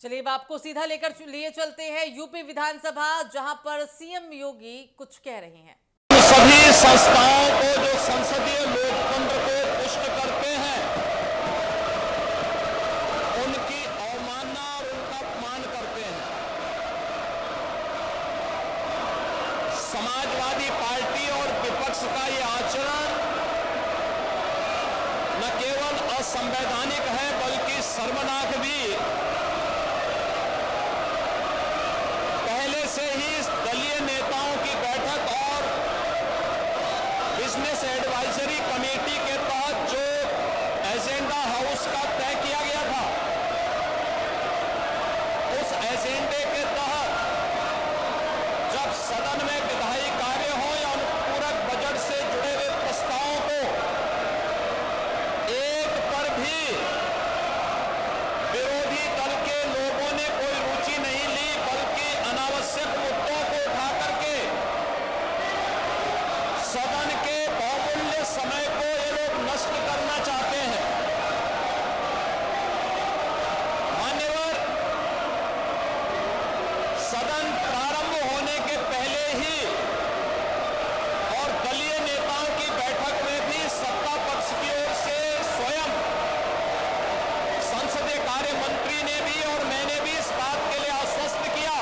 चलिए अब आपको सीधा लेकर लिए चलते हैं यूपी विधानसभा, जहां पर सीएम योगी कुछ कह रहे हैं। सभी संस्थाओं को जो संसदीय लोकतंत्र को पुष्ट करते हैं उनकी अवमानना और उनका अपमान करते हैं। समाजवादी पार्टी और विपक्ष का ये आचरण न केवल असंवैधानिक है बल्कि शर्मनाक भी। पहले से ही दलीय नेताओं की बैठक और बिजनेस एडवाइजरी कमेटी के तहत जो एजेंडा हाउस का तय किया गया था, उस एजेंडे के तहत जब सदन में विधायी कार्य हो या अनुपूरक बजट से जुड़े हुए प्रस्तावों को एक पर भी विरोधी दल के लोगों ने कोई रुचि नहीं ली, बल्कि अनावश्यक मुद्दों को उठा करके सदन के बहुमूल्य समय को ये लोग नष्ट करना चाहते हैं। मान्यवर, सदन प्रारंभ होने के पहले ही और दलीय नेताओं की बैठक में भी सत्ता पक्ष की ओर से स्वयं संसदीय कार्य मंत्री ने भी और मैंने भी इस बात के लिए आश्वस्त किया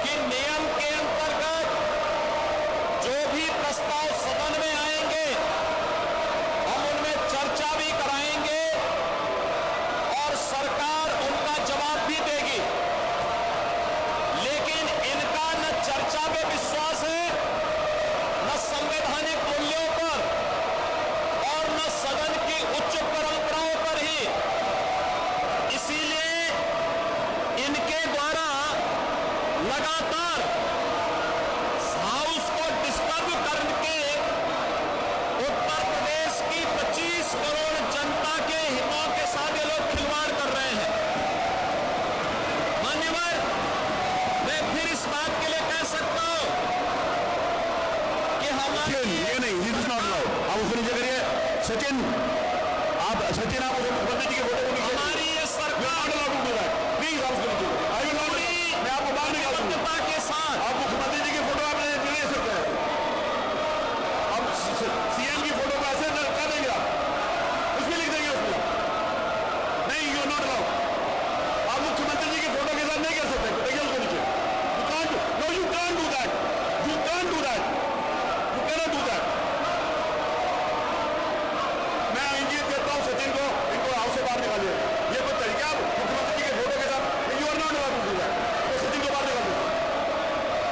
कि नियम के अंतर्गत जो भी प्रस्ताव सदन में आएंगे हम उनमें चर्चा भी कराएंगे और सरकार उनका जवाब भी देगी। लेकिन इनका न चर्चा में विश्वास है, न संवैधानिक मूल्यों पर और न सदन की उच्च परंपराओं पर ही। इसीलिए इनके द्वारा लगातार हाउस को डिस्टर्ब करके उत्तर प्रदेश की 25 करोड़ जनता के हितों के साथ ये लोग खिलवाड़ कर रहे हैं। मान्यवर, मैं फिर इस बात के लिए कह सकता हूं कि हमारे ये नहीं, दिस इज नॉट अलाउड। आप उसको नीचे करिए। सचिन आप मुख्यमंत्री जी के फोटो को नीचे हमारी ये सरकार प्लीज आप उसको नीचे करिए। आई विल नॉट, मैं आपको बाहर निकाल दूंगा। प्रतिबद्धता के साथ आप मुख्यमंत्री जी की फोटो आप ले सकते हैं। अब सीएम की फोटो को ऐसे कर देंगे, आप उसमें लिख देंगे उसमें नहीं, यू नॉट अलाउड। आप मुख्यमंत्री जी की फोटो के साथ नहीं कर सकते। देखिए उसको नीचे। You can't do that. You can't do that. You cannot do that. मैं इंगित करता हूं सचिन को, इनको हाउस से बाहर निकालिए। ये कोई तरीका आप मुख्यमंत्री जी के फोटो के साथ, you are not allowed to do that. तो सचिन को बाहर निकाल दो।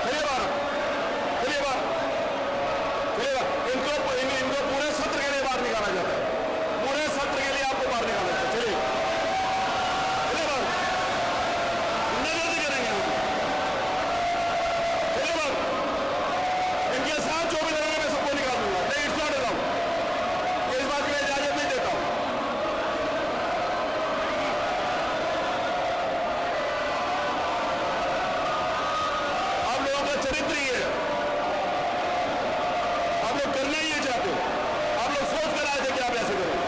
चलिए बाहर, चलिए बाहर, चलिए बाहर। इनको पूरे सत्र के लिए बाहर निकाला जाता है। पूरे सत्र के लिए आपको बाहर निकाला जाता है। चलिए चलिए बाहर, नजर से करेंगे हम। चलिए बाहर, इनके साथ जो भी लगेगा मैं सबको निकाल दूंगा। नहीं, इट्स नॉट अलाउड। ये इस बात की मैं इजाजत नहीं देता हूं। आप लोगों का चरित्र ही है, आप लोग करना ही ये चाहते हो। आप लोग सोच कर आए थे कि आप ऐसे करें,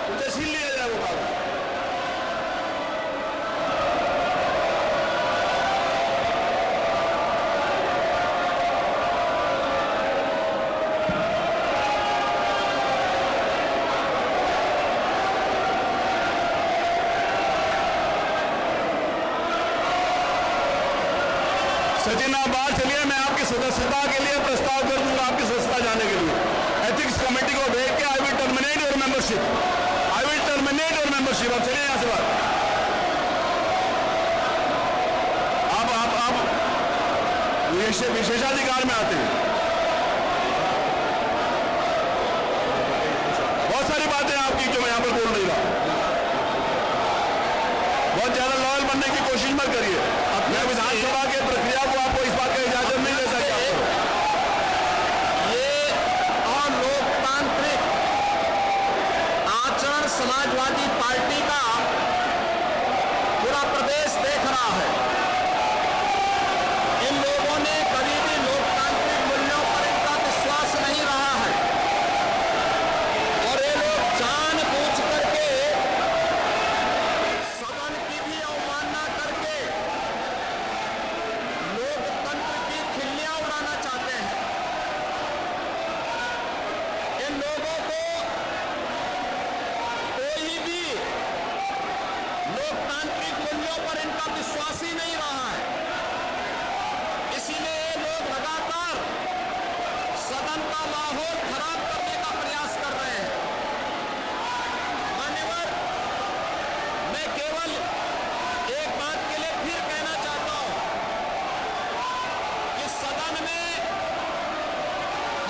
उनसे छीन लिया जाए वो बात। सचिन आप बाहर चलिए। मैं आपकी सदस्यता के लिए प्रस्ताव कर दूंगा, आपकी सदस्यता जाने के लिए। एथिक्स कमेटी को भेज के I will terminate your membership. I will terminate your membership. अब चलिए यहां से बाहर। आप विशेषाधिकार में आते हैं। बहुत सारी बातें आपकी जो मैं यहां पर बोल नहीं रहा। बहुत ज्यादा लॉयल बनने की कोशिश मत करिए। मैं विधानसभा के प्रक्रिया को आपको इस बात का इजाजत नहीं दे सकता। ये अलोकतांत्रिक आचरण समाजवादी पार्टी का पूरा प्रदेश देख रहा है। इन लोगों ने कभी भी लोकतांत्रिक मूल्यों पर इनका विश्वास नहीं रहा है और ये लोग जानबूझ करके लोकतांत्रिक मूल्यों पर इनका विश्वास ही नहीं रहा है। इसीलिए ये लोग लगातार सदन का माहौल खराब करने का प्रयास कर रहे हैं। मान्यवर, मैं केवल एक बात के लिए फिर कहना चाहता हूं कि सदन में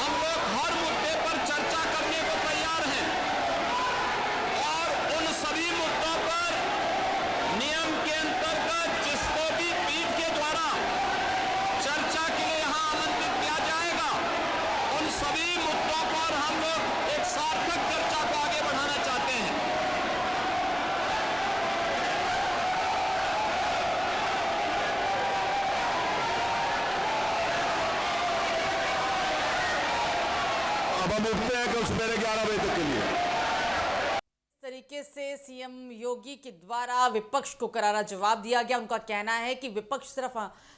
हम लोग हर मुद्दे पर चर्चा करने को तैयार हैं और उन सभी मुद्दों पर नियम के अंतर्गत जिसको भी पीठ के द्वारा चर्चा के लिए यहां आमंत्रित किया जाएगा, उन सभी मुद्दों पर हम लोग एक सार्थक चर्चा को आगे बढ़ाना चाहते हैं। अब हम उठते हैं कल सुबह 11 बजे तक के लिए। इस तरीके से सीएम योगी के द्वारा विपक्ष को करारा जवाब दिया गया। उनका कहना है कि विपक्ष सिर्फ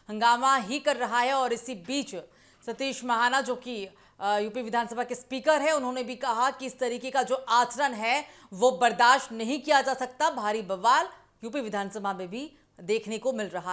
हंगामा ही कर रहा है और इसी बीच सतीश महाना जो कि यूपी विधानसभा के स्पीकर हैं, उन्होंने भी कहा कि इस तरीके का जो आचरण है वो बर्दाश्त नहीं किया जा सकता। भारी बवाल यूपी विधानसभा में भी देखने को मिल रहा है।